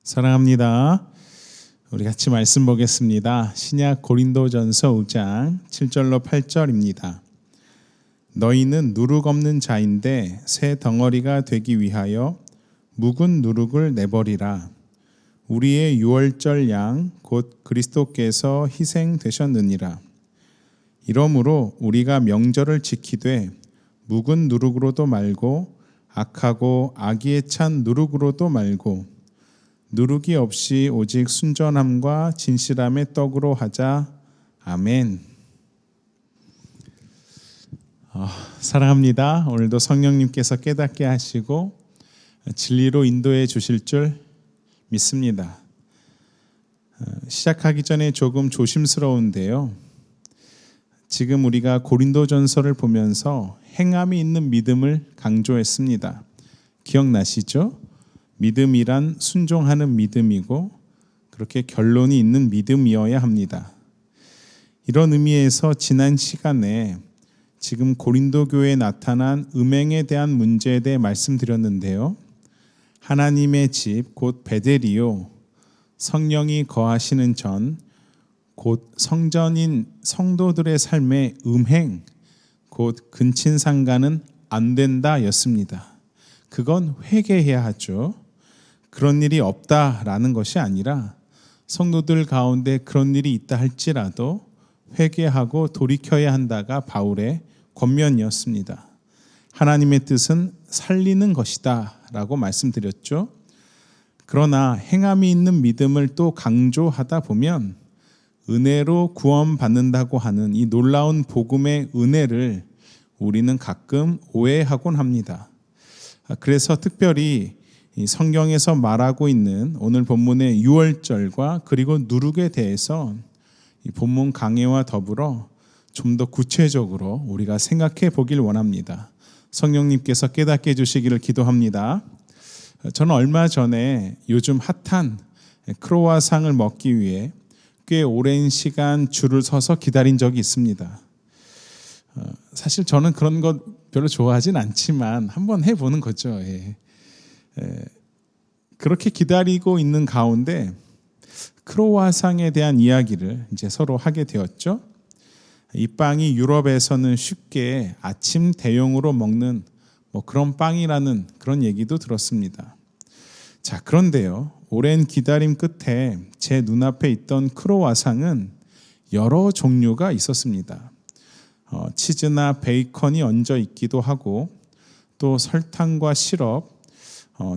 사랑합니다. 우리 같이 말씀 보겠습니다. 신약 고린도전서 5장 7절로 8절입니다. 너희는 누룩 없는 자인데 새 덩어리가 되기 위하여 묵은 누룩을 내버리라. 우리의 유월절 양 곧 그리스도께서 희생되셨느니라. 이러므로 우리가 명절을 지키되 묵은 누룩으로도 말고 악하고 악의에 찬 누룩으로도 말고 누룩이 없이 오직 순전함과 진실함의 떡으로 하자. 아멘. 사랑합니다. 오늘도 성령님께서 깨닫게 하시고 진리로 인도해 주실 줄 믿습니다. 시작하기 전에 조금 조심스러운데요. 지금 우리가 고린도전서를 보면서 행함이 있는 믿음을 강조했습니다. 기억나시죠? 믿음이란 순종하는 믿음이고 그렇게 결론이 있는 믿음이어야 합니다. 이런 의미에서 지난 시간에 지금 고린도 교회에 나타난 음행에 대한 문제에 대해 말씀드렸는데요. 하나님의 집 곧 베데리오, 성령이 거하시는 전 곧 성전인 성도들의 삶의 음행 곧 근친상간은 안 된다였습니다. 그건 회개해야 하죠. 그런 일이 없다라는 것이 아니라 성도들 가운데 그런 일이 있다 할지라도 회개하고 돌이켜야 한다가 바울의 권면이었습니다. 하나님의 뜻은 살리는 것이다 라고 말씀드렸죠. 그러나 행함이 있는 믿음을 또 강조하다 보면 은혜로 구원받는다고 하는 이 놀라운 복음의 은혜를 우리는 가끔 오해하곤 합니다. 그래서 특별히 이 성경에서 말하고 있는 오늘 본문의 유월절과 그리고 누룩에 대해서 이 본문 강해와 더불어 좀 더 구체적으로 우리가 생각해 보길 원합니다. 성령님께서 깨닫게 해주시기를 기도합니다. 저는 얼마 전에 요즘 핫한 크로와상을 먹기 위해 꽤 오랜 시간 줄을 서서 기다린 적이 있습니다. 사실 저는 그런 것 별로 좋아하진 않지만 한번 해보는 거죠. 그렇게 기다리고 있는 가운데 크로와상에 대한 이야기를 이제 서로 하게 되었죠. 이 빵이 유럽에서는 쉽게 아침 대용으로 먹는 그런 빵이라는 그런 얘기도 들었습니다. 자, 그런데요. 오랜 기다림 끝에 제 눈앞에 있던 크로와상은 여러 종류가 있었습니다. 치즈나 베이컨이 얹어 있기도 하고 또 설탕과 시럽,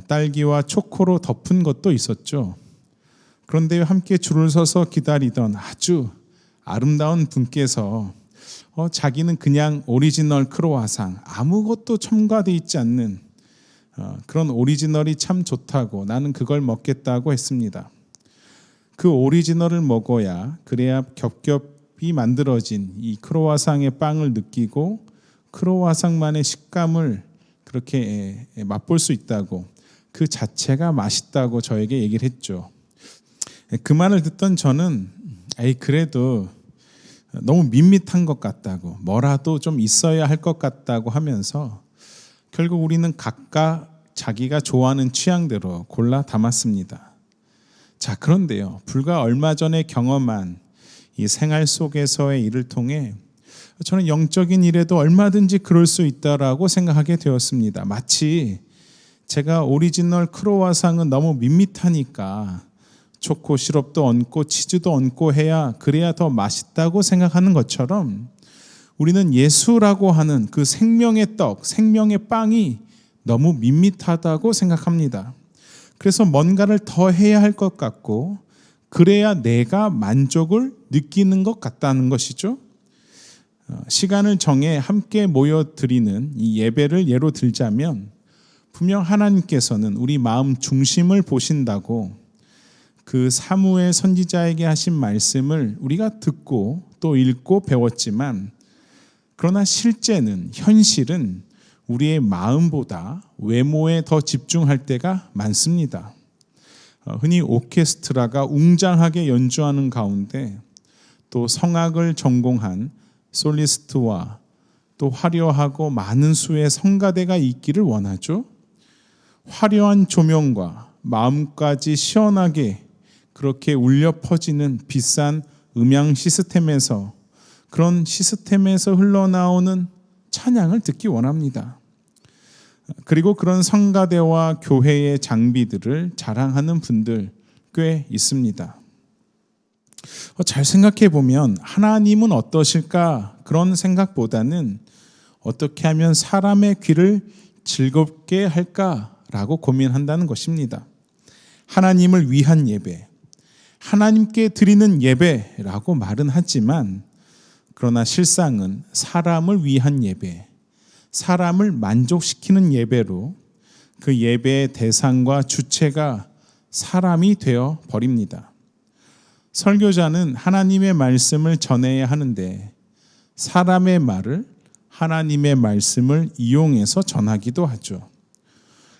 딸기와 초코로 덮은 것도 있었죠. 그런데 함께 줄을 서서 기다리던 아주 아름다운 분께서 자기는 그냥 오리지널 크로와상, 아무것도 첨가되어 있지 않는 그런 오리지널이 참 좋다고 나는 그걸 먹겠다고 했습니다. 그 오리지널을 먹어야 그래야 겹겹이 만들어진 이 크로와상의 빵을 느끼고 크로와상만의 식감을 그렇게 맛볼 수 있다고 그 자체가 맛있다고 저에게 얘기를 했죠. 그 말을 듣던 저는 그래도 너무 밋밋한 것 같다고 뭐라도 좀 있어야 할 것 같다고 하면서 결국 우리는 각각 자기가 좋아하는 취향대로 골라 담았습니다. 자, 그런데요. 불과 얼마 전에 경험한 이 생활 속에서의 일을 통해 저는 영적인 일에도 얼마든지 그럴 수 있다라고 생각하게 되었습니다. 마치 제가 오리지널 크로와상은 너무 밋밋하니까 초코 시럽도 얹고 치즈도 얹고 그래야 더 맛있다고 생각하는 것처럼 우리는 예수라고 하는 그 생명의 떡, 생명의 빵이 너무 밋밋하다고 생각합니다. 그래서 뭔가를 더 해야 할 것 같고 그래야 내가 만족을 느끼는 것 같다는 것이죠. 시간을 정해 함께 모여드리는 이 예배를 예로 들자면 분명 하나님께서는 우리 마음 중심을 보신다고 그 사무엘 선지자에게 하신 말씀을 우리가 듣고 또 읽고 배웠지만 그러나 실제는 현실은 우리의 마음보다 외모에 더 집중할 때가 많습니다. 흔히 오케스트라가 웅장하게 연주하는 가운데 또 성악을 전공한 솔리스트와 또 화려하고 많은 수의 성가대가 있기를 원하죠. 화려한 조명과 마음까지 시원하게 그렇게 울려 퍼지는 비싼 음향 시스템에서, 그런 시스템에서 흘러나오는 찬양을 듣기 원합니다. 그리고 그런 성가대와 교회의 장비들을 자랑하는 분들 꽤 있습니다. 잘 생각해 보면 하나님은 어떠실까? 그런 생각보다는 어떻게 하면 사람의 귀를 즐겁게 할까라고 고민한다는 것입니다. 하나님을 위한 예배, 하나님께 드리는 예배라고 말은 하지만, 그러나 실상은 사람을 위한 예배, 사람을 만족시키는 예배로 그 예배의 대상과 주체가 사람이 되어 버립니다. 설교자는 하나님의 말씀을 전해야 하는데 사람의 말을 하나님의 말씀을 이용해서 전하기도 하죠.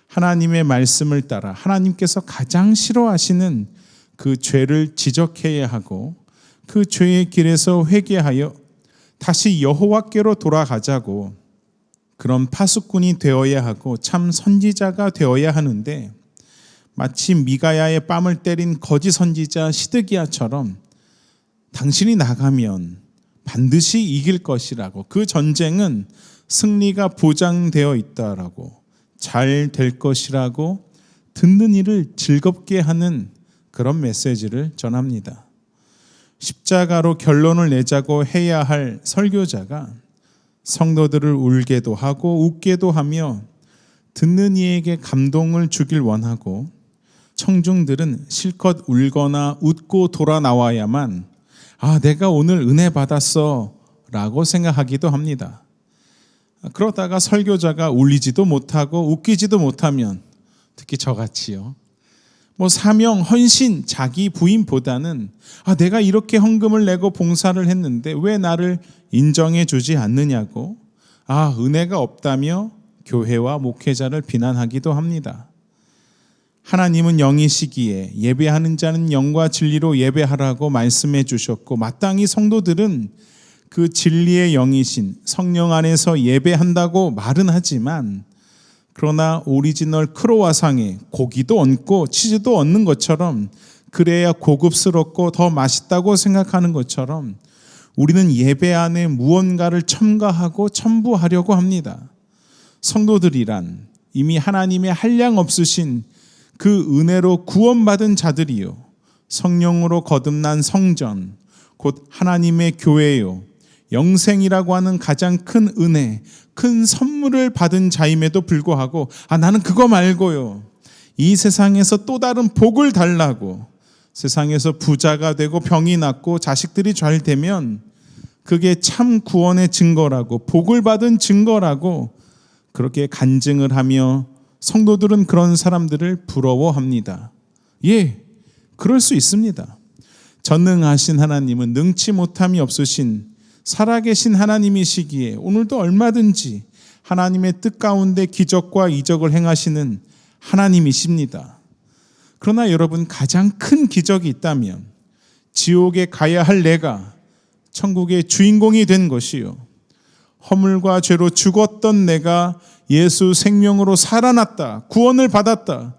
하나님의 말씀을 따라 하나님께서 가장 싫어하시는 그 죄를 지적해야 하고 그 죄의 길에서 회개하여 다시 여호와께로 돌아가자고, 그런 파수꾼이 되어야 하고 참 선지자가 되어야 하는데, 마치 미가야의 뺨을 때린 거짓 선지자 시드기야처럼 당신이 나가면 반드시 이길 것이라고, 그 전쟁은 승리가 보장되어 있다라고, 잘 될 것이라고 듣는 이를 즐겁게 하는 그런 메시지를 전합니다. 십자가로 결론을 내자고 해야 할 설교자가 성도들을 울게도 하고 웃게도 하며 듣는 이에게 감동을 주길 원하고, 청중들은 실컷 울거나 웃고 돌아 나와야만 내가 오늘 은혜 받았어 라고 생각하기도 합니다. 그러다가 설교자가 울리지도 못하고 웃기지도 못하면, 특히 저같이요, 사명, 헌신, 자기 부인보다는 내가 이렇게 헌금을 내고 봉사를 했는데 왜 나를 인정해 주지 않느냐고 은혜가 없다며 교회와 목회자를 비난하기도 합니다. 하나님은 영이시기에 예배하는 자는 영과 진리로 예배하라고 말씀해 주셨고, 마땅히 성도들은 그 진리의 영이신 성령 안에서 예배한다고 말은 하지만, 그러나 오리지널 크로와상에 고기도 얹고 치즈도 얹는 것처럼, 그래야 고급스럽고 더 맛있다고 생각하는 것처럼 우리는 예배 안에 무언가를 첨가하고 첨부하려고 합니다. 성도들이란 이미 하나님의 한량 없으신 그 은혜로 구원받은 자들이요, 성령으로 거듭난 성전, 곧 하나님의 교회요, 영생이라고 하는 가장 큰 은혜, 큰 선물을 받은 자임에도 불구하고 나는 그거 말고요, 이 세상에서 또 다른 복을 달라고, 세상에서 부자가 되고 병이 낫고 자식들이 잘 되면 그게 참 구원의 증거라고, 복을 받은 증거라고 그렇게 간증을 하며 성도들은 그런 사람들을 부러워합니다. 예, 그럴 수 있습니다. 전능하신 하나님은 능치 못함이 없으신 살아계신 하나님이시기에 오늘도 얼마든지 하나님의 뜻 가운데 기적과 이적을 행하시는 하나님이십니다. 그러나 여러분, 가장 큰 기적이 있다면 지옥에 가야 할 내가 천국의 주인공이 된 것이요, 허물과 죄로 죽었던 내가 예수 생명으로 살아났다, 구원을 받았다,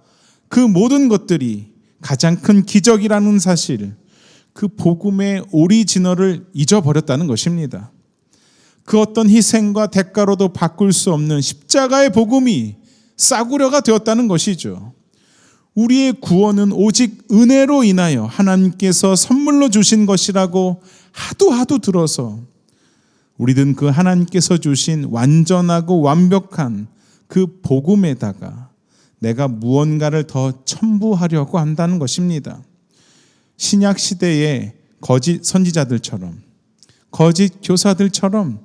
그 모든 것들이 가장 큰 기적이라는 사실, 그 복음의 오리지널을 잊어버렸다는 것입니다. 그 어떤 희생과 대가로도 바꿀 수 없는 십자가의 복음이 싸구려가 되었다는 것이죠. 우리의 구원은 오직 은혜로 인하여 하나님께서 선물로 주신 것이라고 하도 들어서 우리는 그 하나님께서 주신 완전하고 완벽한 그 복음에다가 내가 무언가를 더 첨부하려고 한다는 것입니다. 신약 시대의 거짓 선지자들처럼, 거짓 교사들처럼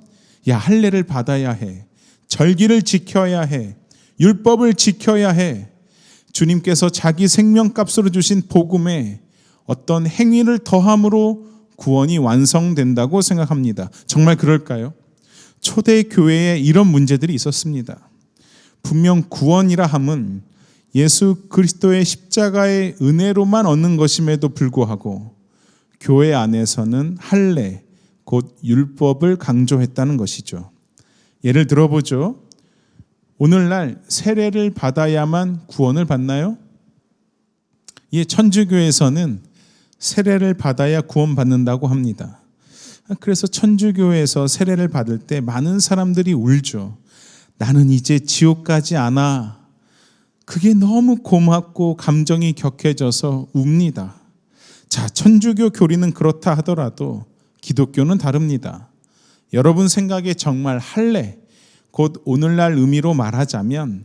할례를 받아야 해, 절기를 지켜야 해, 율법을 지켜야 해, 주님께서 자기 생명값으로 주신 복음에 어떤 행위를 더함으로 구원이 완성된다고 생각합니다. 정말 그럴까요? 초대 교회에 이런 문제들이 있었습니다. 분명 구원이라 함은 예수 그리스도의 십자가의 은혜로만 얻는 것임에도 불구하고 교회 안에서는 할례, 곧 율법을 강조했다는 것이죠. 예를 들어보죠. 오늘날 세례를 받아야만 구원을 받나요? 천주교에서는 세례를 받아야 구원받는다고 합니다. 그래서 천주교에서 세례를 받을 때 많은 사람들이 울죠. 나는 이제 지옥 가지 않아. 그게 너무 고맙고 감정이 격해져서 웁니다. 자, 천주교 교리는 그렇다 하더라도 기독교는 다릅니다. 여러분 생각에 정말 할례, 곧 오늘날 의미로 말하자면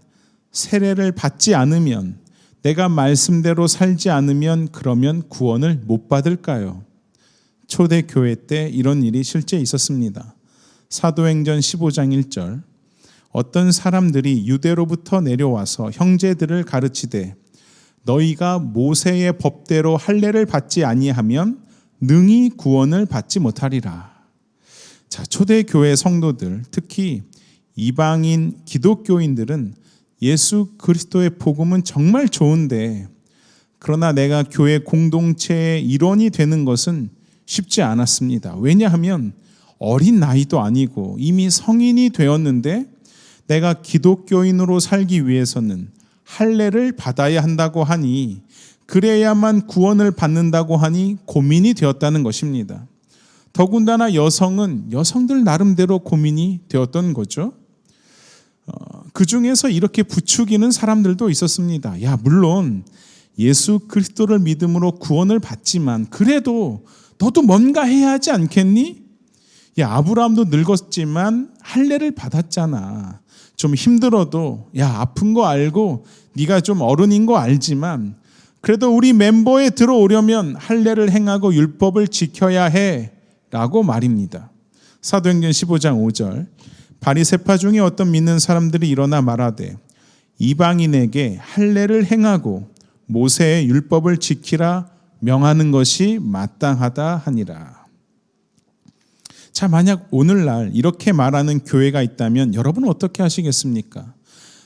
세례를 받지 않으면, 내가 말씀대로 살지 않으면 그러면 구원을 못 받을까요? 초대교회 때 이런 일이 실제 있었습니다. 사도행전 15장 1절, 어떤 사람들이 유대로부터 내려와서 형제들을 가르치되 너희가 모세의 법대로 할례를 받지 아니하면 능히 구원을 받지 못하리라. 자, 초대교회 성도들, 특히 이방인 기독교인들은 예수 그리스도의 복음은 정말 좋은데, 그러나 내가 교회 공동체의 일원이 되는 것은 쉽지 않았습니다. 왜냐하면 어린 나이도 아니고 이미 성인이 되었는데 내가 기독교인으로 살기 위해서는 할례를 받아야 한다고 하니, 그래야만 구원을 받는다고 하니 고민이 되었다는 것입니다. 더군다나 여성들 나름대로 고민이 되었던 거죠. 그 중에서 이렇게 부추기는 사람들도 있었습니다. 야, 물론 예수 그리스도를 믿음으로 구원을 받지만 그래도 너도 뭔가 해야 하지 않겠니? 야, 아브라함도 늙었지만 할례를 받았잖아. 좀 힘들어도, 야, 아픈 거 알고 네가 좀 어른인 거 알지만 그래도 우리 멤버에 들어오려면 할례를 행하고 율법을 지켜야 해 라고 말입니다. 사도행전 15장 5절, 바리새파 중에 어떤 믿는 사람들이 일어나 말하되 이방인에게 할례를 행하고 모세의 율법을 지키라 명하는 것이 마땅하다 하니라. 자, 만약 오늘날 이렇게 말하는 교회가 있다면 여러분은 어떻게 하시겠습니까?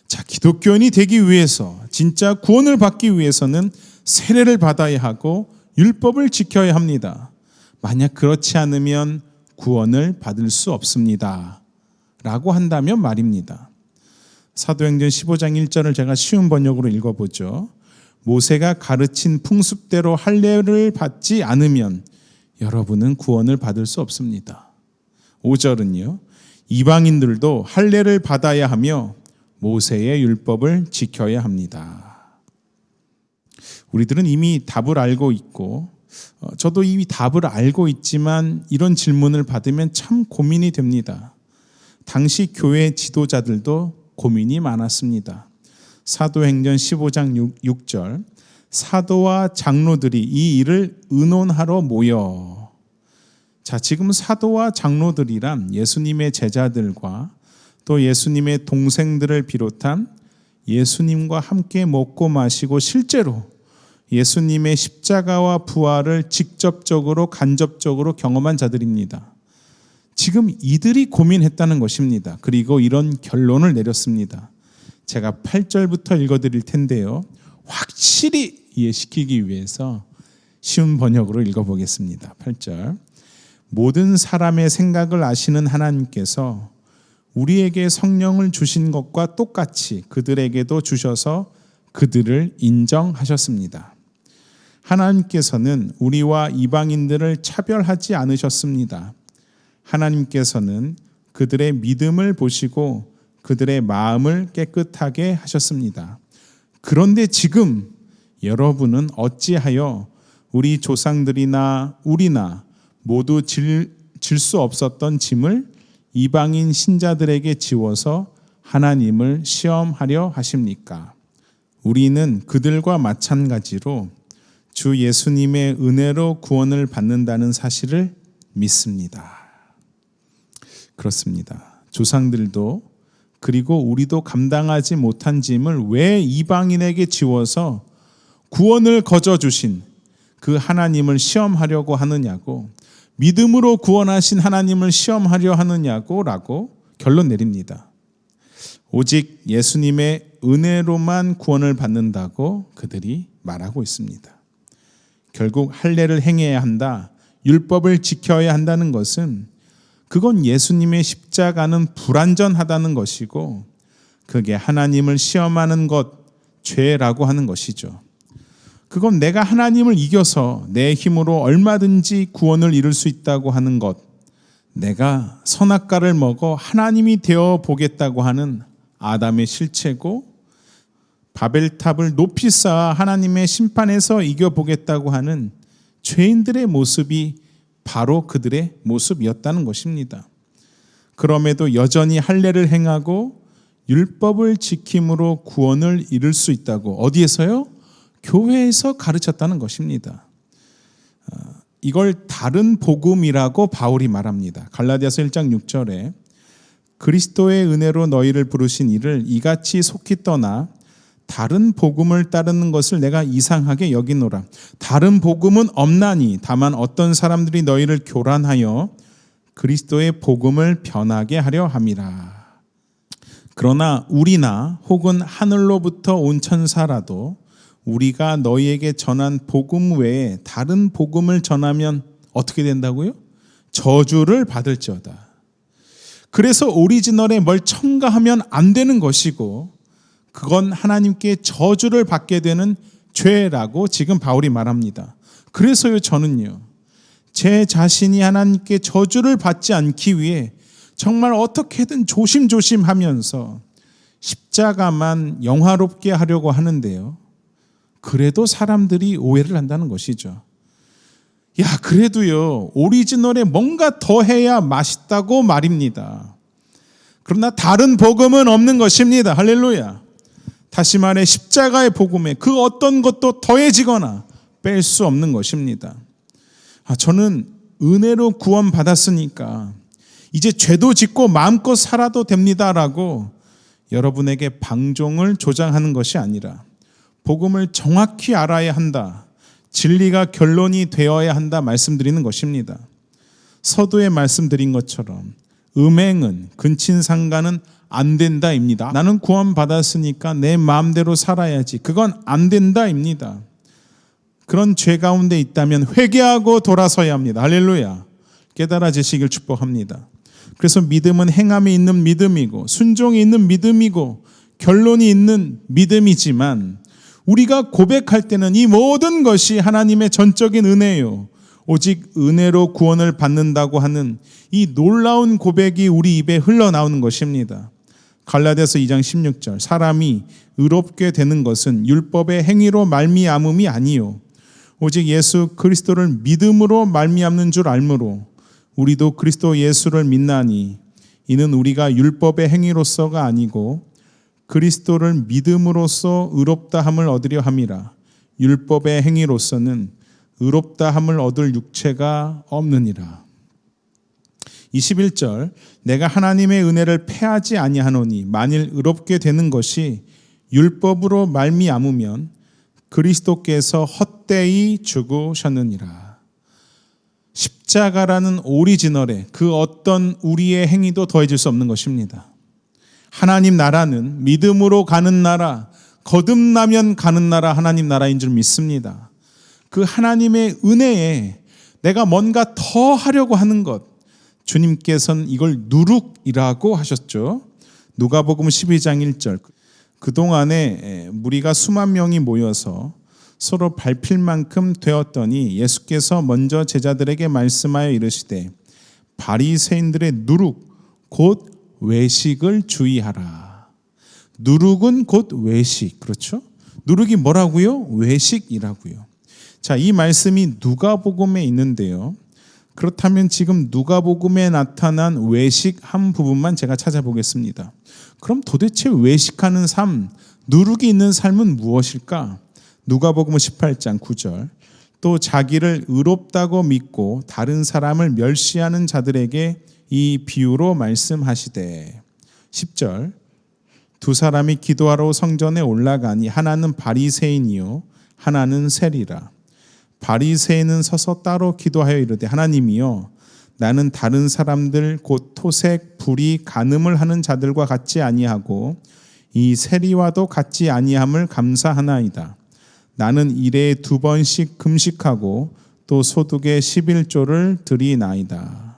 자, 기독교인이 되기 위해서, 진짜 구원을 받기 위해서는 세례를 받아야 하고 율법을 지켜야 합니다. 만약 그렇지 않으면 구원을 받을 수 없습니다 라고 한다면 말입니다. 사도행전 15장 1절을 제가 쉬운 번역으로 읽어보죠. 모세가 가르친 풍습대로 할례를 받지 않으면 여러분은 구원을 받을 수 없습니다. 5절은요, 이방인들도 할례를 받아야 하며 모세의 율법을 지켜야 합니다. 우리들은 이미 답을 알고 있고, 저도 이미 답을 알고 있지만 이런 질문을 받으면 참 고민이 됩니다. 당시 교회 지도자들도 고민이 많았습니다. 사도행전 15장 6절, 사도와 장로들이 이 일을 의논하러 모여. 자, 지금 사도와 장로들이란 예수님의 제자들과 또 예수님의 동생들을 비롯한 예수님과 함께 먹고 마시고 실제로 예수님의 십자가와 부활을 직접적으로 간접적으로 경험한 자들입니다. 지금 이들이 고민했다는 것입니다. 그리고 이런 결론을 내렸습니다. 제가 8절부터 읽어드릴 텐데요, 확실히 이해시키기 위해서 쉬운 번역으로 읽어보겠습니다. 8절, 모든 사람의 생각을 아시는 하나님께서 우리에게 성령을 주신 것과 똑같이 그들에게도 주셔서 그들을 인정하셨습니다. 하나님께서는 우리와 이방인들을 차별하지 않으셨습니다. 하나님께서는 그들의 믿음을 보시고 그들의 마음을 깨끗하게 하셨습니다. 그런데 지금 여러분은 어찌하여 우리 조상들이나 우리나 모두 질 수 없었던 짐을 이방인 신자들에게 지워서 하나님을 시험하려 하십니까? 우리는 그들과 마찬가지로 주 예수님의 은혜로 구원을 받는다는 사실을 믿습니다. 그렇습니다. 조상들도 그리고 우리도 감당하지 못한 짐을 왜 이방인에게 지워서 구원을 거저 주신 그 하나님을 시험하려고 하느냐고, 믿음으로 구원하신 하나님을 시험하려 하느냐고 라고 결론 내립니다. 오직 예수님의 은혜로만 구원을 받는다고 그들이 말하고 있습니다. 결국 할례를 행해야 한다, 율법을 지켜야 한다는 것은 그건 예수님의 십자가는 불완전하다는 것이고 그게 하나님을 시험하는 것, 죄라고 하는 것이죠. 그건 내가 하나님을 이겨서 내 힘으로 얼마든지 구원을 이룰 수 있다고 하는 것, 내가 선악과를 먹어 하나님이 되어 보겠다고 하는 아담의 실체고, 바벨탑을 높이 쌓아 하나님의 심판에서 이겨보겠다고 하는 죄인들의 모습이 바로 그들의 모습이었다는 것입니다. 그럼에도 여전히 할례를 행하고 율법을 지킴으로 구원을 이룰 수 있다고 어디에서요? 교회에서 가르쳤다는 것입니다. 이걸 다른 복음이라고 바울이 말합니다. 갈라디아서 1장 6절에 그리스도의 은혜로 너희를 부르신 이를 이같이 속히 떠나 다른 복음을 따르는 것을 내가 이상하게 여기노라. 다른 복음은 없나니 다만 어떤 사람들이 너희를 교란하여 그리스도의 복음을 변하게 하려 함이라. 그러나 우리나 혹은 하늘로부터 온 천사라도 우리가 너희에게 전한 복음 외에 다른 복음을 전하면 어떻게 된다고요? 저주를 받을지어다. 그래서 오리지널에 뭘 첨가하면 안 되는 것이고 그건 하나님께 저주를 받게 되는 죄라고 지금 바울이 말합니다. 그래서요, 저는요, 제 자신이 하나님께 저주를 받지 않기 위해 정말 어떻게든 조심조심하면서 십자가만 영화롭게 하려고 하는데요, 그래도 사람들이 오해를 한다는 것이죠. 야, 그래도요, 오리지널에 뭔가 더 해야 맛있다고 말입니다. 그러나 다른 복음은 없는 것입니다. 할렐루야. 다시 말해 십자가의 복음에 그 어떤 것도 더해지거나 뺄 수 없는 것입니다. 저는 은혜로 구원받았으니까 이제 죄도 짓고 마음껏 살아도 됩니다라고 여러분에게 방종을 조장하는 것이 아니라 복음을 정확히 알아야 한다, 진리가 결론이 되어야 한다 말씀드리는 것입니다. 서두에 말씀드린 것처럼 음행은, 근친상간은 안 된다입니다. 나는 구원받았으니까 내 마음대로 살아야지, 그건 안 된다입니다. 그런 죄 가운데 있다면 회개하고 돌아서야 합니다. 할렐루야. 깨달아지시길 축복합니다. 그래서 믿음은 행함이 있는 믿음이고 순종이 있는 믿음이고 결론이 있는 믿음이지만 우리가 고백할 때는 이 모든 것이 하나님의 전적인 은혜요, 오직 은혜로 구원을 받는다고 하는 이 놀라운 고백이 우리 입에 흘러나오는 것입니다. 갈라디아서 2장 16절, 사람이 의롭게 되는 것은 율법의 행위로 말미암음이 아니요 오직 예수 그리스도를 믿음으로 말미암는 줄 알므로 우리도 그리스도 예수를 믿나니 이는 우리가 율법의 행위로서가 아니고 그리스도를 믿음으로써 의롭다함을 얻으려 함이라. 율법의 행위로서는 의롭다함을 얻을 육체가 없느니라. 21절, 내가 하나님의 은혜를 패하지 아니하노니 만일 의롭게 되는 것이 율법으로 말미암으면 그리스도께서 헛되이 죽으셨느니라. 십자가라는 오리지널에 그 어떤 우리의 행위도 더해질 수 없는 것입니다. 하나님 나라는 믿음으로 가는 나라, 거듭나면 가는 나라, 하나님 나라인 줄 믿습니다. 그 하나님의 은혜에 내가 뭔가 더 하려고 하는 것, 주님께서는 이걸 누룩이라고 하셨죠. 누가복음 12장 1절. 그동안에 무리가 수만 명이 모여서 서로 밟힐 만큼 되었더니 예수께서 먼저 제자들에게 말씀하여 이르시되 바리새인들의 누룩 곧 외식을 주의하라. 누룩은 곧 외식. 그렇죠? 누룩이 뭐라고요? 외식이라고요. 자, 이 말씀이 누가복음에 있는데요. 그렇다면 지금 누가복음에 나타난 외식 한 부분만 제가 찾아보겠습니다. 그럼 도대체 외식하는 삶, 누룩이 있는 삶은 무엇일까? 누가복음 18장 9절. 또 자기를 의롭다고 믿고 다른 사람을 멸시하는 자들에게 이 비유로 말씀하시되 10절. 두 사람이 기도하러 성전에 올라가니 하나는 바리새인이요 하나는 세리라. 바리새인은 서서 따로 기도하여 이르되 하나님이여 나는 다른 사람들 곧 토색, 불의, 간음을 하는 자들과 같지 아니하고 이 세리와도 같지 아니함을 감사하나이다. 나는 일에 2번씩 금식하고 또 소득의 11조를 드리나이다.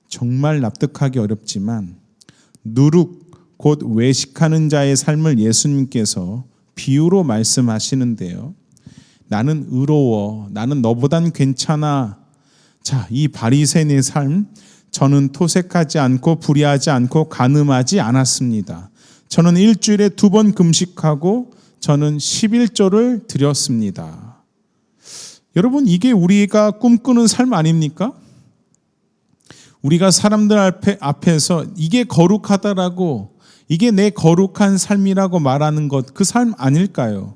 정말 납득하기 어렵지만 누룩 곧 외식하는 자의 삶을 예수님께서 비유로 말씀하시는데요. 나는 의로워. 나는 너보단 괜찮아. 자, 이 바리새인의 삶, 저는 토색하지 않고 불의하지 않고 간음하지 않았습니다. 저는 일주일에 2번 금식하고 저는 11조를 드렸습니다. 여러분, 이게 우리가 꿈꾸는 삶 아닙니까? 우리가 사람들 앞에서 이게 거룩하다라고, 이게 내 거룩한 삶이라고 말하는 것, 그 삶 아닐까요?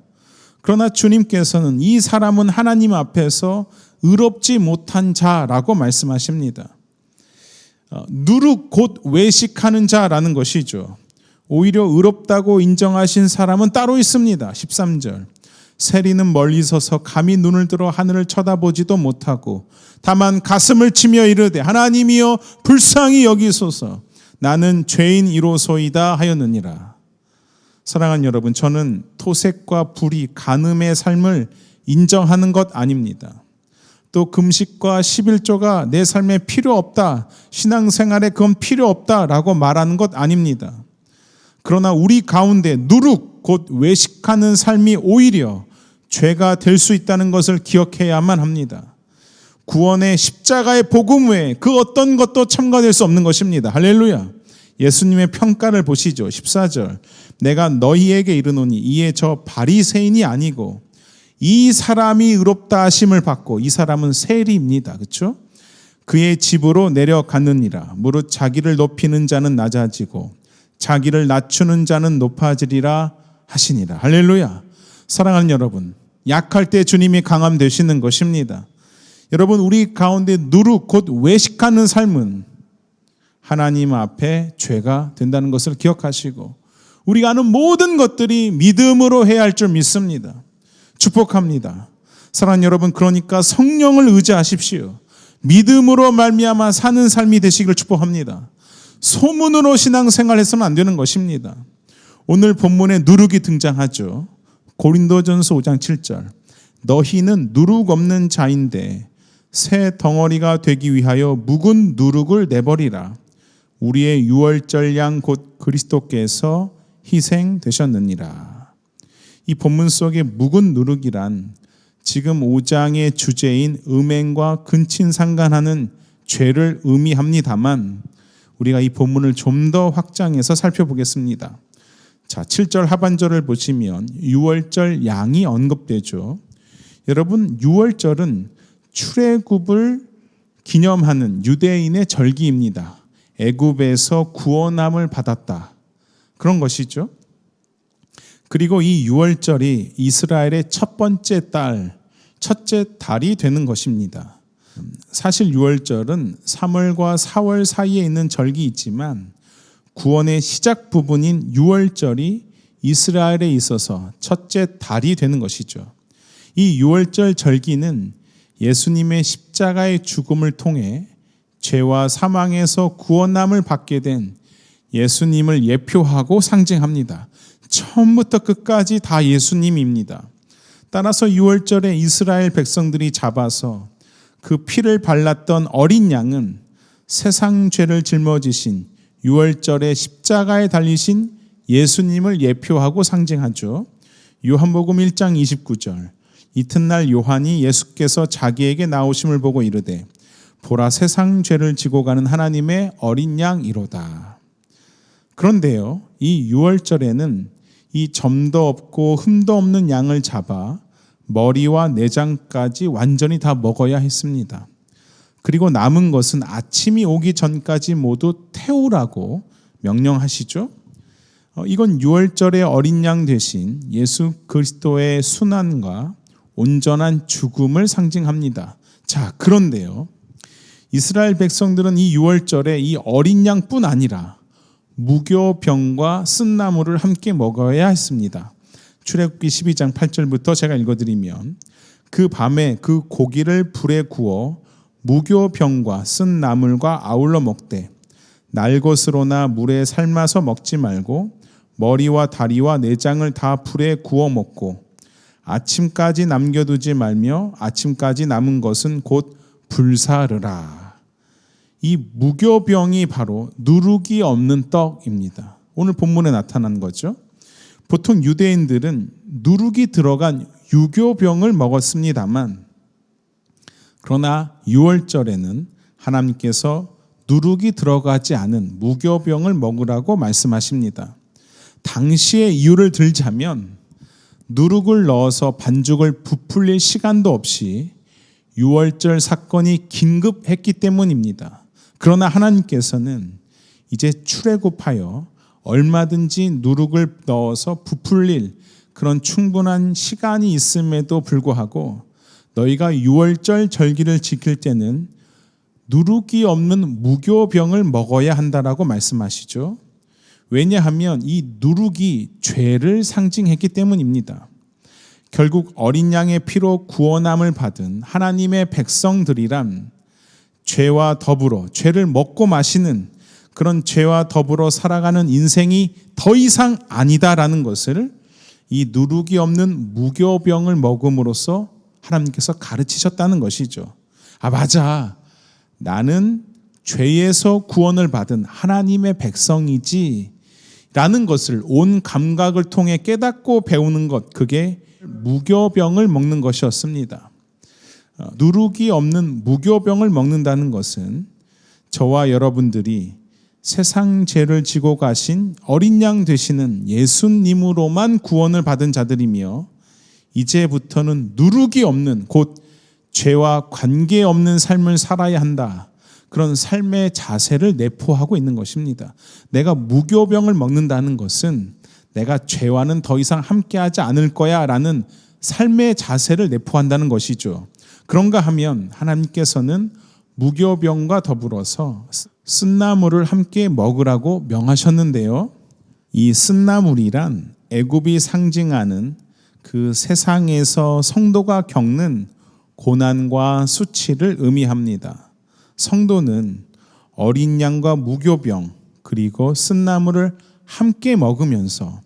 그러나 주님께서는 이 사람은 하나님 앞에서 의롭지 못한 자라고 말씀하십니다. 누룩 곧 외식하는 자라는 것이죠. 오히려 의롭다고 인정하신 사람은 따로 있습니다. 13절. 세리는 멀리 서서 감히 눈을 들어 하늘을 쳐다보지도 못하고 다만 가슴을 치며 이르되 하나님이여 불쌍히 여기소서 나는 죄인이로소이다 하였느니라. 사랑하는 여러분, 저는 토색과 불의, 간음의 삶을 인정하는 것 아닙니다. 또 금식과 11조가 내 삶에 필요 없다, 신앙생활에 그건 필요 없다라고 말하는 것 아닙니다. 그러나 우리 가운데 누룩 곧 외식하는 삶이 오히려 죄가 될 수 있다는 것을 기억해야만 합니다. 구원의 십자가의 복음 외에 그 어떤 것도 첨가될 수 없는 것입니다. 할렐루야. 예수님의 평가를 보시죠. 14절. 내가 너희에게 이르노니 이에 저 바리새인이 아니고 이 사람이 의롭다 하심을 받고, 이 사람은 세리입니다. 그렇죠? 그의 집으로 내려갔느니라. 무릇 자기를 높이는 자는 낮아지고 자기를 낮추는 자는 높아지리라 하시니라. 할렐루야. 사랑하는 여러분, 약할 때 주님이 강함 되시는 것입니다. 여러분, 우리 가운데 누룩 곧 외식하는 삶은 하나님 앞에 죄가 된다는 것을 기억하시고 우리가 하는 모든 것들이 믿음으로 해야 할 줄 믿습니다. 축복합니다. 사랑하는 여러분, 그러니까 성령을 의지하십시오. 믿음으로 말미암아 사는 삶이 되시기를 축복합니다. 소문으로 신앙생활해서는 안 되는 것입니다. 오늘 본문에 누룩이 등장하죠. 고린도전서 5장 7절. 너희는 누룩 없는 자인데 새 덩어리가 되기 위하여 묵은 누룩을 내버리라. 우리의 유월절 양 곧 그리스도께서 희생되셨느니라. 이 본문 속에 묵은 누룩이란 지금 5장의 주제인 음행과 근친상간하는 죄를 의미합니다만 우리가 이 본문을 좀 더 확장해서 살펴보겠습니다. 자, 7절 하반절을 보시면 유월절 양이 언급되죠. 여러분, 유월절은 출애굽을 기념하는 유대인의 절기입니다. 애굽에서 구원함을 받았다, 그런 것이죠. 그리고 이 유월절이 이스라엘의 첫 번째 달, 첫째 달이 되는 것입니다. 사실 유월절은 3월과 4월 사이에 있는 절기이지만 구원의 시작 부분인 유월절이 이스라엘에 있어서 첫째 달이 되는 것이죠. 이 유월절 절기는 예수님의 십자가의 죽음을 통해 죄와 사망에서 구원함을 받게 된 예수님을 예표하고 상징합니다. 처음부터 끝까지 다 예수님입니다. 따라서 유월절에 이스라엘 백성들이 잡아서 그 피를 발랐던 어린 양은 세상 죄를 짊어지신 유월절에 십자가에 달리신 예수님을 예표하고 상징하죠. 요한복음 1장 29절. 이튿날 요한이 예수께서 자기에게 나오심을 보고 이르되 보라, 세상 죄를 지고 가는 하나님의 어린 양이로다. 그런데요, 이 유월절에는 이 점도 없고 흠도 없는 양을 잡아 머리와 내장까지 완전히 다 먹어야 했습니다. 그리고 남은 것은 아침이 오기 전까지 모두 태우라고 명령하시죠. 이건 유월절의 어린 양 대신 예수 그리스도의 순환과 온전한 죽음을 상징합니다. 자, 그런데요, 이스라엘 백성들은 이 유월절에 이 어린 양뿐 아니라 무교병과 쓴나물을 함께 먹어야 했습니다. 출애굽기 12장 8절부터 제가 읽어드리면 그 밤에 그 고기를 불에 구워 무교병과 쓴나물과 아울러 먹되 날것으로나 물에 삶아서 먹지 말고 머리와 다리와 내장을 다 불에 구워 먹고 아침까지 남겨두지 말며 아침까지 남은 것은 곧 불사르라. 이 무교병이 바로 누룩이 없는 떡입니다. 오늘 본문에 나타난 거죠. 보통 유대인들은 누룩이 들어간 유교병을 먹었습니다만, 그러나 유월절에는 하나님께서 누룩이 들어가지 않은 무교병을 먹으라고 말씀하십니다. 당시의 이유를 들자면 누룩을 넣어서 반죽을 부풀릴 시간도 없이 유월절 사건이 긴급했기 때문입니다. 그러나 하나님께서는 이제 출애굽하여 얼마든지 누룩을 넣어서 부풀릴 그런 충분한 시간이 있음에도 불구하고 너희가 유월절 절기를 지킬 때는 누룩이 없는 무교병을 먹어야 한다라고 말씀하시죠. 왜냐하면 이 누룩이 죄를 상징했기 때문입니다. 결국 어린 양의 피로 구원함을 받은 하나님의 백성들이란 죄와 더불어 죄를 먹고 마시는 그런 죄와 더불어 살아가는 인생이 더 이상 아니다라는 것을 이 누룩이 없는 무교병을 먹음으로써 하나님께서 가르치셨다는 것이죠. 아, 맞아. 나는 죄에서 구원을 받은 하나님의 백성이지 라는 것을 온 감각을 통해 깨닫고 배우는 것, 그게 무교병을 먹는 것이었습니다. 누룩이 없는 무교병을 먹는다는 것은 저와 여러분들이 세상 죄를 지고 가신 어린 양 되시는 예수님으로만 구원을 받은 자들이며 이제부터는 누룩이 없는 곧 죄와 관계없는 삶을 살아야 한다. 그런 삶의 자세를 내포하고 있는 것입니다. 내가 무교병을 먹는다는 것은 내가 죄와는 더 이상 함께하지 않을 거야 라는 삶의 자세를 내포한다는 것이죠. 그런가 하면 하나님께서는 무교병과 더불어서 쓴나물을 함께 먹으라고 명하셨는데요. 이 쓴나물이란 애굽이 상징하는 그 세상에서 성도가 겪는 고난과 수치를 의미합니다. 성도는 어린 양과 무교병 그리고 쓴나물을 함께 먹으면서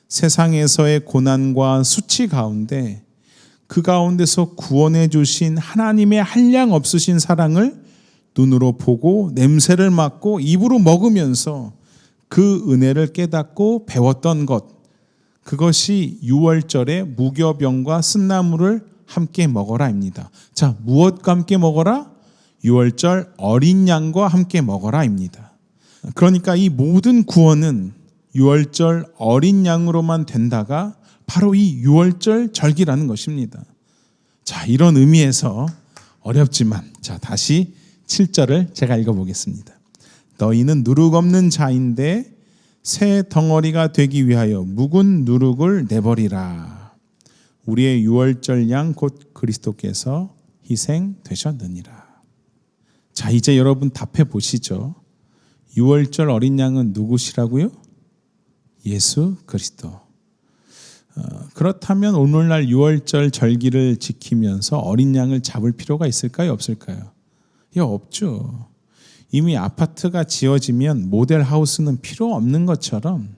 세상에서의 고난과 수치 가운데 그 가운데서 구원해 주신 하나님의 한량 없으신 사랑을 눈으로 보고 냄새를 맡고 입으로 먹으면서 그 은혜를 깨닫고 배웠던 것, 그것이 유월절에 무교병과 쓴나물을 함께 먹어라입니다. 자, 무엇과 함께 먹어라? 유월절 어린 양과 함께 먹어라입니다. 그러니까 이 모든 구원은 유월절 어린 양으로만 된다가 바로 이 유월절 절기라는 것입니다. 자, 이런 의미에서 어렵지만 자, 다시 7절을 제가 읽어보겠습니다. 너희는 누룩 없는 자인데 새 덩어리가 되기 위하여 묵은 누룩을 내버리라. 우리의 유월절 양 곧 그리스도께서 희생되셨느니라. 자, 이제 여러분 답해 보시죠. 유월절 어린 양은 누구시라고요? 예수 그리스도. 그렇다면 오늘날 유월절 절기를 지키면서 어린 양을 잡을 필요가 있을까요? 없을까요? 예, 없죠. 이미 아파트가 지어지면 모델 하우스는 필요 없는 것처럼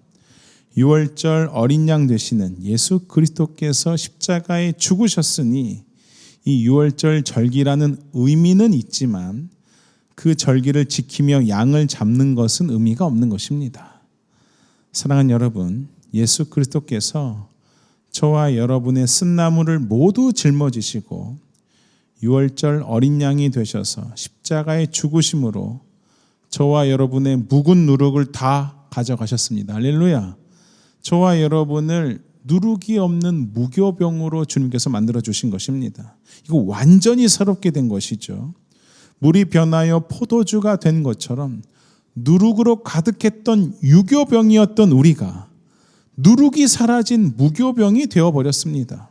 유월절 어린 양 되시는 예수 그리스도께서 십자가에 죽으셨으니 이 유월절 절기라는 의미는 있지만 그 절기를 지키며 양을 잡는 것은 의미가 없는 것입니다. 사랑하는 여러분, 예수 그리스도께서 저와 여러분의 쓴나물을 모두 짊어지시고 유월절 어린 양이 되셔서 십자가에 죽으심으로 저와 여러분의 묵은 누룩을 다 가져가셨습니다. 할렐루야. 저와 여러분을 누룩이 없는 무교병으로 주님께서 만들어 주신 것입니다. 이거 완전히 새롭게 된 것이죠. 물이 변하여 포도주가 된 것처럼 누룩으로 가득했던 유교병이었던 우리가 누룩이 사라진 무교병이 되어버렸습니다.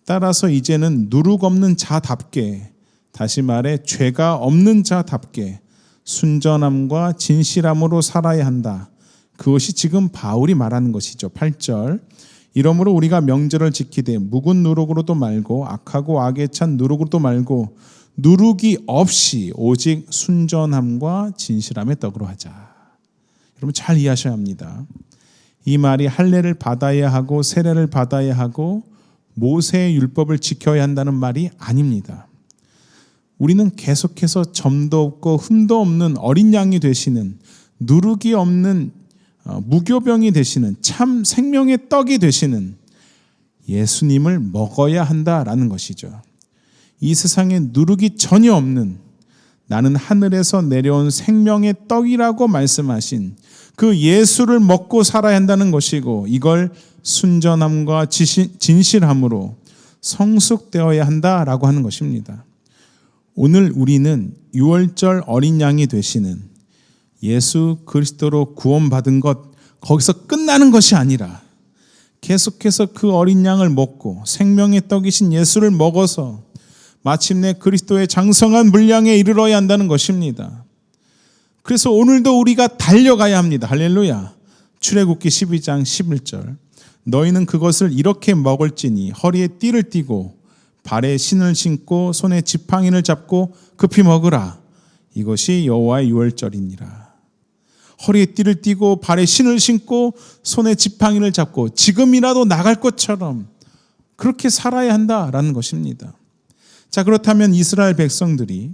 따라서 이제는 누룩 없는 자답게, 다시 말해 죄가 없는 자답게 순전함과 진실함으로 살아야 한다. 그것이 지금 바울이 말하는 것이죠. 8절. 이러므로 우리가 명절을 지키되 묵은 누룩으로도 말고 악하고 악에 찬 누룩으로도 말고 누룩이 없이 오직 순전함과 진실함의 떡으로 하자. 여러분 잘 이해하셔야 합니다. 이 말이 할례를 받아야 하고 세례를 받아야 하고 모세의 율법을 지켜야 한다는 말이 아닙니다. 우리는 계속해서 점도 없고 흠도 없는 어린 양이 되시는 누룩이 없는 무교병이 되시는 참 생명의 떡이 되시는 예수님을 먹어야 한다라는 것이죠. 이 세상에 누룩이 전혀 없는 나는 하늘에서 내려온 생명의 떡이라고 말씀하신 그 예수를 먹고 살아야 한다는 것이고, 이걸 순전함과 진실함으로 성숙되어야 한다라고 하는 것입니다. 오늘 우리는 유월절 어린 양이 되시는 예수 그리스도로 구원받은 것, 거기서 끝나는 것이 아니라 계속해서 그 어린 양을 먹고 생명의 떡이신 예수를 먹어서 마침내 그리스도의 장성한 분량에 이르러야 한다는 것입니다. 그래서 오늘도 우리가 달려가야 합니다. 할렐루야. 출애굽기 12장 11절. 너희는 그것을 이렇게 먹을지니 허리에 띠를 띠고 발에 신을 신고 손에 지팡이를 잡고 급히 먹으라. 이것이 여호와의 유월절이니라. 허리에 띠를 띠고 발에 신을 신고 손에 지팡이를 잡고 지금이라도 나갈 것처럼 그렇게 살아야 한다라는 것입니다. 자, 그렇다면 이스라엘 백성들이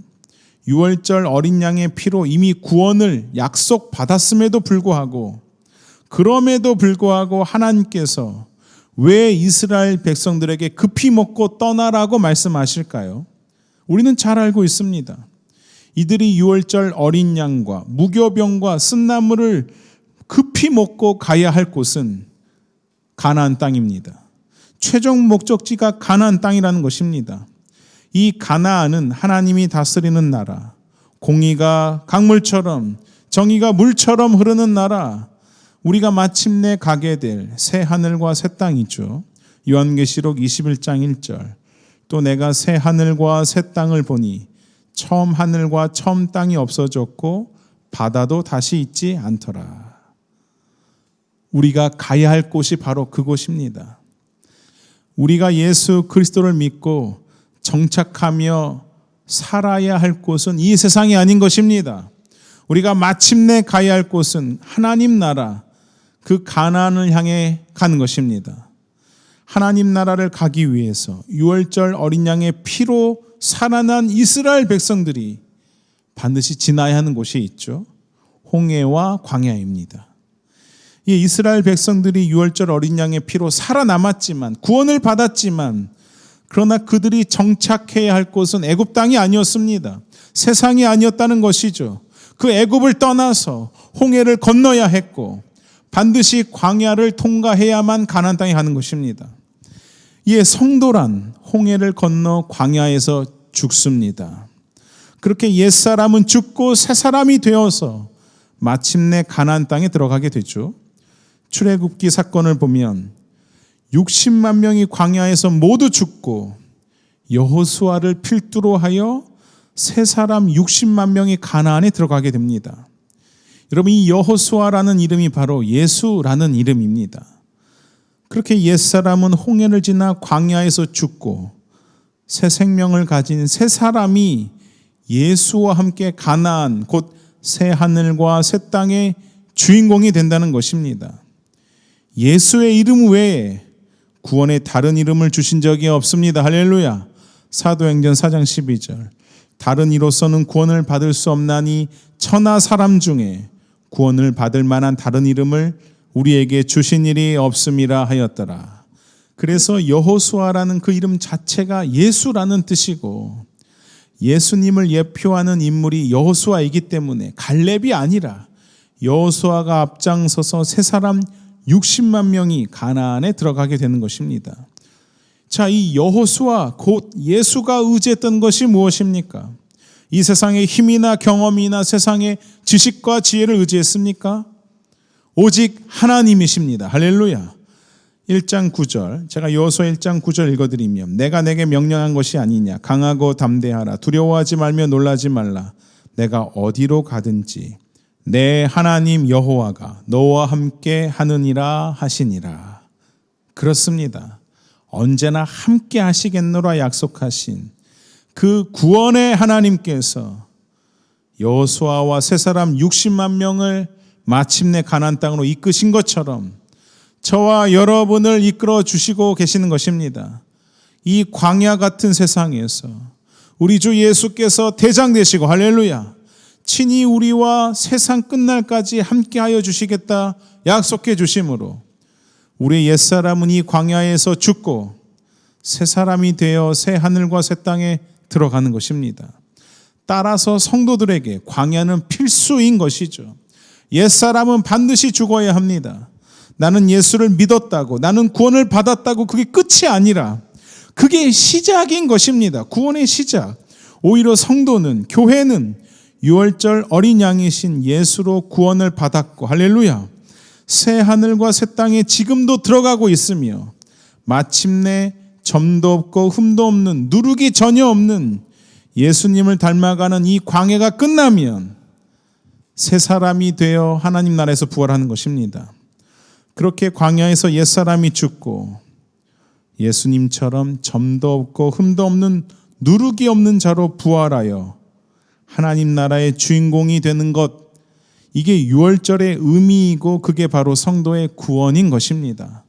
유월절 어린 양의 피로 이미 구원을 약속받았음에도 불구하고, 그럼에도 불구하고 하나님께서 왜 이스라엘 백성들에게 급히 먹고 떠나라고 말씀하실까요? 우리는 잘 알고 있습니다. 이들이 유월절 어린 양과 무교병과 쓴나물을 급히 먹고 가야 할 곳은 가나안 땅입니다. 최종 목적지가 가나안 땅이라는 것입니다. 이 가나안은 하나님이 다스리는 나라, 공의가 강물처럼 정의가 물처럼 흐르는 나라, 우리가 마침내 가게 될 새 하늘과 새 땅이죠. 요한계시록 21장 1절. 또 내가 새 하늘과 새 땅을 보니 처음 하늘과 처음 땅이 없어졌고 바다도 다시 있지 않더라. 우리가 가야 할 곳이 바로 그곳입니다. 우리가 예수 그리스도를 믿고 정착하며 살아야 할 곳은 이 세상이 아닌 것입니다. 우리가 마침내 가야 할 곳은 하나님 나라, 그 가나안을 향해 가는 것입니다. 하나님 나라를 가기 위해서 유월절 어린 양의 피로 살아난 이스라엘 백성들이 반드시 지나야 하는 곳이 있죠. 홍해와 광야입니다. 이 이스라엘 백성들이 유월절 어린 양의 피로 살아남았지만, 구원을 받았지만, 그러나 그들이 정착해야 할 곳은 애굽 땅이 아니었습니다. 세상이 아니었다는 것이죠. 그 애굽을 떠나서 홍해를 건너야 했고 반드시 광야를 통과해야만 가나안 땅에 가는 것입니다. 이에 성도란 홍해를 건너 광야에서 죽습니다. 그렇게 옛사람은 죽고 새사람이 되어서 마침내 가나안 땅에 들어가게 되죠. 출애굽기 사건을 보면 60만 명이 광야에서 모두 죽고 여호수아를 필두로 하여 새 사람 60만 명이 가나안에 들어가게 됩니다. 여러분, 이 여호수아라는 이름이 바로 예수라는 이름입니다. 그렇게 옛사람은 홍해를 지나 광야에서 죽고 새 생명을 가진 새 사람이 예수와 함께 가나안, 곧 새 하늘과 새 땅의 주인공이 된다는 것입니다. 예수의 이름 외에 구원의 다른 이름을 주신 적이 없습니다. 할렐루야. 사도행전 4장 12절. 다른 이로서는 구원을 받을 수 없나니 천하 사람 중에 구원을 받을 만한 다른 이름을 우리에게 주신 일이 없음이라 하였더라. 그래서 여호수아라는 그 이름 자체가 예수라는 뜻이고, 예수님을 예표하는 인물이 여호수아이기 때문에 갈렙이 아니라 여호수아가 앞장서서 새 사람 60만 명이 가나안에 들어가게 되는 것입니다. 자, 이 여호수아 곧 예수가 의지했던 것이 무엇입니까? 이 세상의 힘이나 경험이나 세상의 지식과 지혜를 의지했습니까? 오직 하나님이십니다. 할렐루야. 1장 9절, 제가 여호수아 1장 9절 읽어드리면, 내가 내게 명령한 것이 아니냐, 강하고 담대하라, 두려워하지 말며 놀라지 말라, 내가 어디로 가든지 내 하나님 여호와가 너와 함께 하느니라 하시니라. 그렇습니다. 언제나 함께 하시겠노라 약속하신 그 구원의 하나님께서 여호수아와 세 사람 60만 명을 마침내 가나안 땅으로 이끄신 것처럼 저와 여러분을 이끌어 주시고 계시는 것입니다. 이 광야 같은 세상에서 우리 주 예수께서 대장 되시고, 할렐루야, 친히 우리와 세상 끝날까지 함께하여 주시겠다 약속해 주심으로 우리의 옛사람은 이 광야에서 죽고 새 사람이 되어 새 하늘과 새 땅에 들어가는 것입니다. 따라서 성도들에게 광야는 필수인 것이죠. 옛사람은 반드시 죽어야 합니다. 나는 예수를 믿었다고, 나는 구원을 받았다고 그게 끝이 아니라 그게 시작인 것입니다. 구원의 시작. 오히려 성도는, 교회는 유월절 어린 양이신 예수로 구원을 받았고, 할렐루야, 새 하늘과 새 땅에 지금도 들어가고 있으며 마침내 점도 없고 흠도 없는, 누룩이 전혀 없는 예수님을 닮아가는 이 광야가 끝나면 새 사람이 되어 하나님 나라에서 부활하는 것입니다. 그렇게 광야에서 옛사람이 죽고 예수님처럼 점도 없고 흠도 없는, 누룩이 없는 자로 부활하여 하나님 나라의 주인공이 되는 것, 이게 유월절의 의미이고 그게 바로 성도의 구원인 것입니다.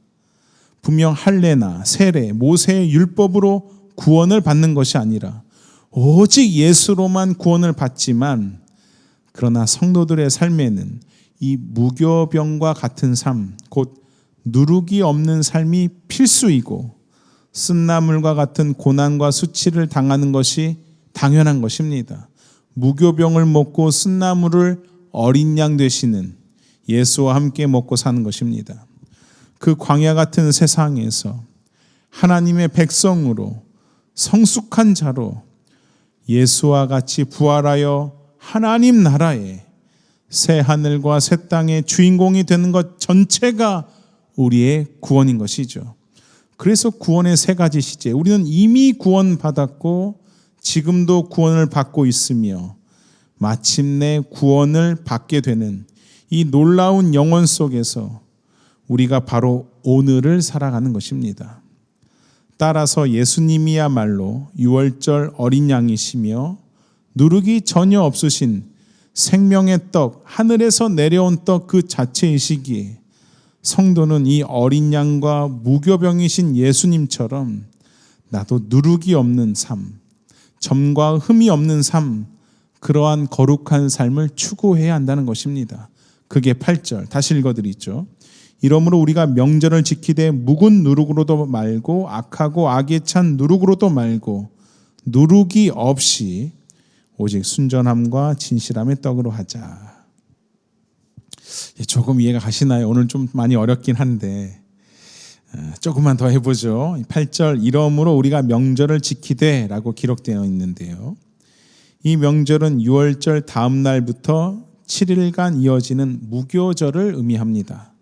분명 할례나 세례, 모세의 율법으로 구원을 받는 것이 아니라 오직 예수로만 구원을 받지만, 그러나 성도들의 삶에는 이 무교병과 같은 삶, 곧 누룩이 없는 삶이 필수이고 쓴나물과 같은 고난과 수치를 당하는 것이 당연한 것입니다. 무교병을 먹고 쓴나물을 어린 양 되시는 예수와 함께 먹고 사는 것입니다. 그 광야 같은 세상에서 하나님의 백성으로 성숙한 자로 예수와 같이 부활하여 하나님 나라에 새 하늘과 새 땅의 주인공이 되는 것 전체가 우리의 구원인 것이죠. 그래서 구원의 세 가지 시제, 우리는 이미 구원받았고 지금도 구원을 받고 있으며 마침내 구원을 받게 되는 이 놀라운 영혼 속에서 우리가 바로 오늘을 살아가는 것입니다. 따라서 예수님이야말로 유월절 어린 양이시며 누룩이 전혀 없으신 생명의 떡, 하늘에서 내려온 떡 그 자체이시기에 성도는 이 어린 양과 무교병이신 예수님처럼 나도 누룩이 없는 삶, 점과 흠이 없는 삶, 그러한 거룩한 삶을 추구해야 한다는 것입니다. 그게 8절, 다시 읽어드리죠. 이러므로 우리가 명절을 지키되 묵은 누룩으로도 말고 악하고 악에 찬 누룩으로도 말고 누룩이 없이 오직 순전함과 진실함의 떡으로 하자. 조금 이해가 가시나요? 오늘 좀 많이 어렵긴 한데 조금만 더 해보죠. 8절, 이러므로 우리가 명절을 지키되 라고 기록되어 있는데요. 이 명절은 유월절 다음 날부터 7일간 이어지는 무교절을 의미합니다.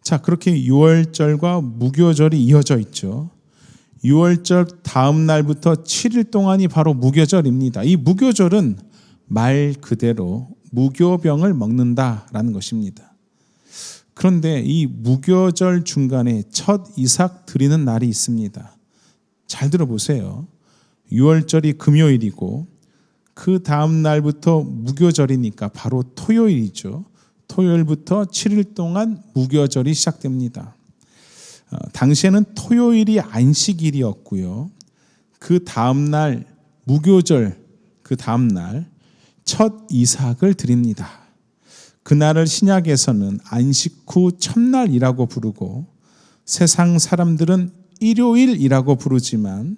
자, 그렇게 유월절과 무교절이 이어져 있죠. 유월절 다음 날부터 7일 동안이 바로 무교절입니다. 이 무교절은 말 그대로 무교병을 먹는다라는 것입니다. 그런데 이 무교절 중간에 첫 이삭 드리는 날이 있습니다. 잘 들어보세요. 유월절이 금요일이고 그 다음 날부터 무교절이니까 바로 토요일이죠. 토요일부터 7일 동안 무교절이 시작됩니다. 당시에는 토요일이 안식일이었고요. 그 다음날 무교절, 그 다음날 첫 이삭을 드립니다. 그날을 신약에서는 안식 후 첫날이라고 부르고 세상 사람들은 일요일이라고 부르지만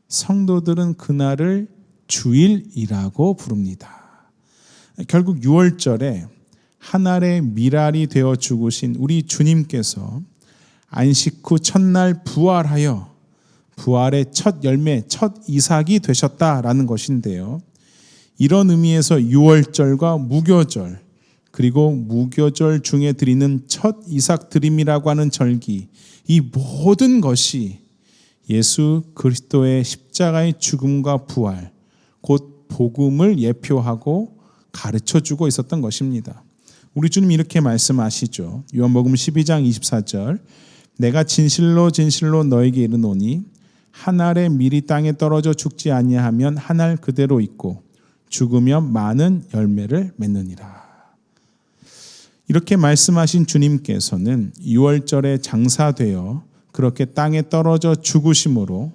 성도들은 그날을 주일이라고 부릅니다. 결국 유월절에 한 알의 밀알이 되어 죽으신 우리 주님께서 안식 후 첫날 부활하여 부활의 첫 열매, 첫 이삭이 되셨다라는 것인데요. 이런 의미에서 유월절과 무교절, 그리고 무교절 중에 드리는 첫 이삭 드림이라고 하는 절기, 이 모든 것이 예수 그리스도의 십자가의 죽음과 부활, 곧 복음을 예표하고 가르쳐주고 있었던 것입니다. 우리 주님 이렇게 말씀하시죠. 요한복음 12장 24절, 내가 진실로 진실로 너에게 이르노니 한 알의 밀이 땅에 떨어져 죽지 아니하면 한 알 그대로 있고 죽으면 많은 열매를 맺느니라. 이렇게 말씀하신 주님께서는 유월절에 장사되어 그렇게 땅에 떨어져 죽으심으로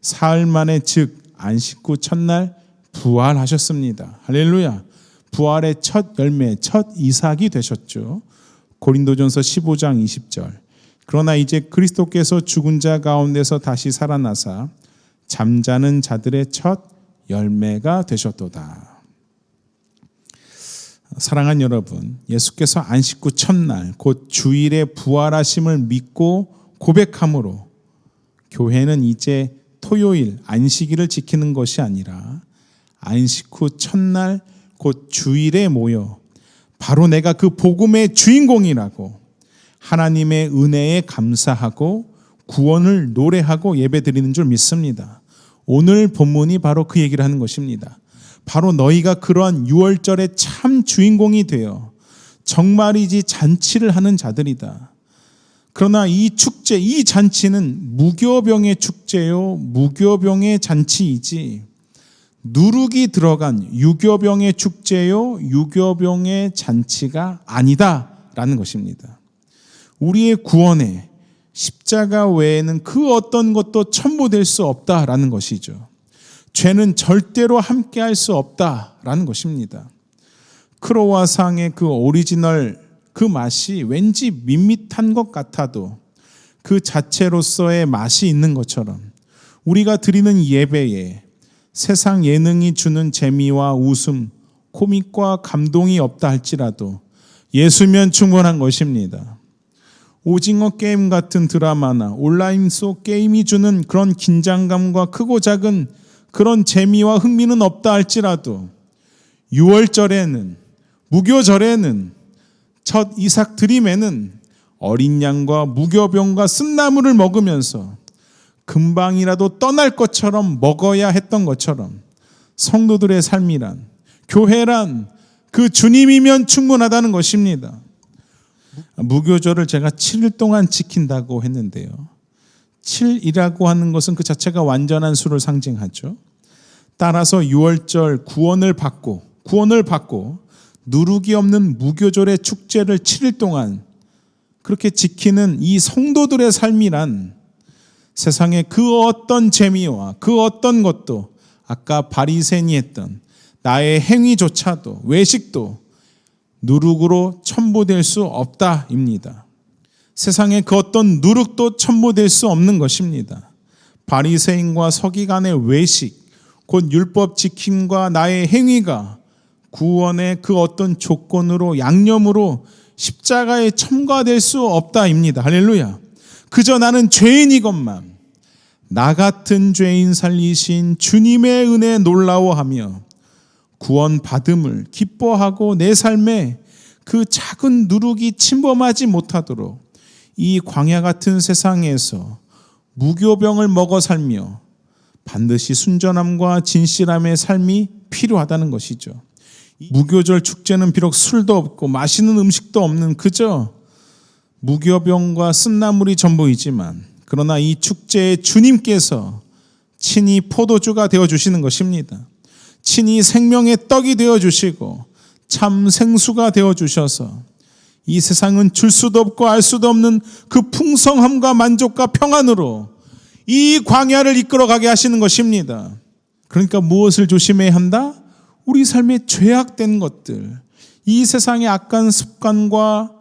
사흘 만에 즉 안식 후 첫날 부활하셨습니다. 할렐루야. 부활의 첫 열매, 첫 이삭이 되셨죠. 고린도전서 15장 20절, 그러나 이제 그리스도께서 죽은 자 가운데서 다시 살아나사 잠자는 자들의 첫 열매가 되셨도다. 사랑하는 여러분, 예수께서 안식 후 첫날 곧 주일에 부활하심을 믿고 고백함으로 교회는 이제 토요일 안식일을 지키는 것이 아니라 안식 후 첫날 곧 주일에 모여 바로 내가 그 복음의 주인공이라고 하나님의 은혜에 감사하고 구원을 노래하고 예배드리는 줄 믿습니다. 오늘 본문이 바로 그 얘기를 하는 것입니다. 바로 너희가 그러한 유월절의 참 주인공이 되어 정말이지 잔치를 하는 자들이다. 그러나 이 축제, 이 잔치는 무교병의 축제요, 무교병의 잔치이지 누룩이 들어간 유교병의 축제요, 유교병의 잔치가 아니다라는 것입니다. 우리의 구원에 십자가 외에는 그 어떤 것도 첨부될 수 없다라는 것이죠. 죄는 절대로 함께할 수 없다라는 것입니다. 크로와상의 그 오리지널 그 맛이 왠지 밋밋한 것 같아도 그 자체로서의 맛이 있는 것처럼 우리가 드리는 예배에 세상 예능이 주는 재미와 웃음, 코믹과 감동이 없다 할지라도 예수면 충분한 것입니다. 오징어 게임 같은 드라마나 온라인 속 게임이 주는 그런 긴장감과 크고 작은 그런 재미와 흥미는 없다 할지라도 6월절에는, 무교절에는, 첫 이삭 드림에는 어린 양과 무교병과 쓴나물을 먹으면서 금방이라도 떠날 것처럼 먹어야 했던 것처럼 성도들의 삶이란, 교회란 그 주님이면 충분하다는 것입니다. 무교절을 제가 7일 동안 지킨다고 했는데요. 7이라고 하는 것은 그 자체가 완전한 수를 상징하죠. 따라서 6월절 구원을 받고 누룩이 없는 무교절의 축제를 7일 동안 그렇게 지키는 이 성도들의 삶이란 세상의 그 어떤 재미와 그 어떤 것도 아까 바리새인이 했던 나의 행위조차도 외식도 누룩으로 첨부될 수 없다입니다. 세상의 그 어떤 누룩도 첨부될 수 없는 것입니다. 바리새인과 서기관의 외식, 곧 율법 지킴과 나의 행위가 구원의 그 어떤 조건으로 양념으로 십자가에 첨가될 수 없다입니다. 할렐루야. 그저 나는 죄인이건만 나 같은 죄인 살리신 주님의 은혜에 놀라워하며 구원 받음을 기뻐하고 내 삶에 그 작은 누룩이 침범하지 못하도록 이 광야 같은 세상에서 무교병을 먹어 살며 반드시 순전함과 진실함의 삶이 필요하다는 것이죠. 무교절 축제는 비록 술도 없고 맛있는 음식도 없는 그저 무교병과 쓴나물이 전부이지만 그러나 이 축제에 주님께서 친히 포도주가 되어주시는 것입니다. 친히 생명의 떡이 되어주시고 참 생수가 되어주셔서 이 세상은 줄 수도 없고 알 수도 없는 그 풍성함과 만족과 평안으로 이 광야를 이끌어가게 하시는 것입니다. 그러니까 무엇을 조심해야 한다? 우리 삶에 죄악된 것들, 이 세상의 악한 습관과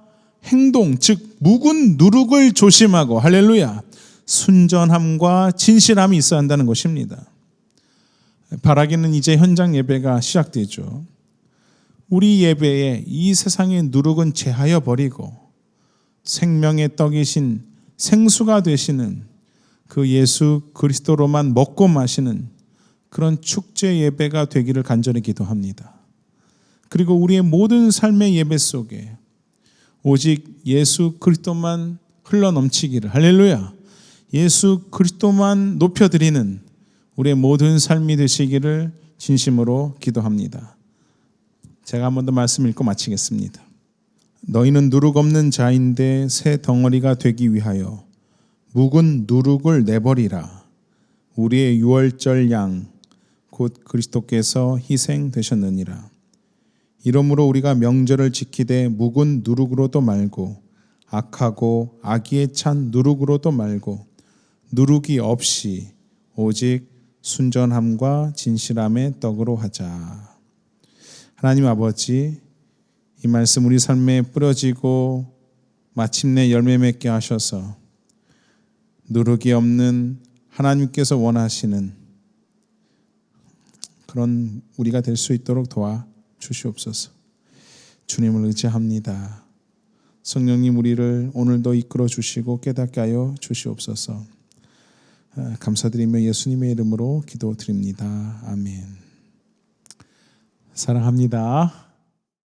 행동, 즉 묵은 누룩을 조심하고 할렐루야, 순전함과 진실함이 있어야 한다는 것입니다. 바라기는 이제 현장 예배가 시작되죠. 우리 예배에 이 세상의 누룩은 제하여 버리고 생명의 떡이신 생수가 되시는 그 예수 그리스도로만 먹고 마시는 그런 축제 예배가 되기를 간절히 기도합니다. 그리고 우리의 모든 삶의 예배 속에 오직 예수 그리스도만 흘러넘치기를, 할렐루야, 예수 그리스도만 높여드리는 우리의 모든 삶이 되시기를 진심으로 기도합니다. 제가 한 번 더 말씀 읽고 마치겠습니다. 너희는 누룩 없는 자인데 새 덩어리가 되기 위하여 묵은 누룩을 내버리라. 우리의 유월절 양 곧 그리스도께서 희생되셨느니라. 이러므로 우리가 명절을 지키되 묵은 누룩으로도 말고 악하고 악의에 찬 누룩으로도 말고 누룩이 없이 오직 순전함과 진실함의 떡으로 하자. 하나님 아버지, 이 말씀 우리 삶에 뿌려지고 마침내 열매 맺게 하셔서 누룩이 없는 하나님께서 원하시는 그런 우리가 될 수 있도록 도와주시옵소서. 주님을 의지합니다. 성령님 우리를 오늘도 이끌어 주시고 깨닫게 하여 주시옵소서. 감사드리며 예수님의 이름으로 기도드립니다. 아멘. 사랑합니다.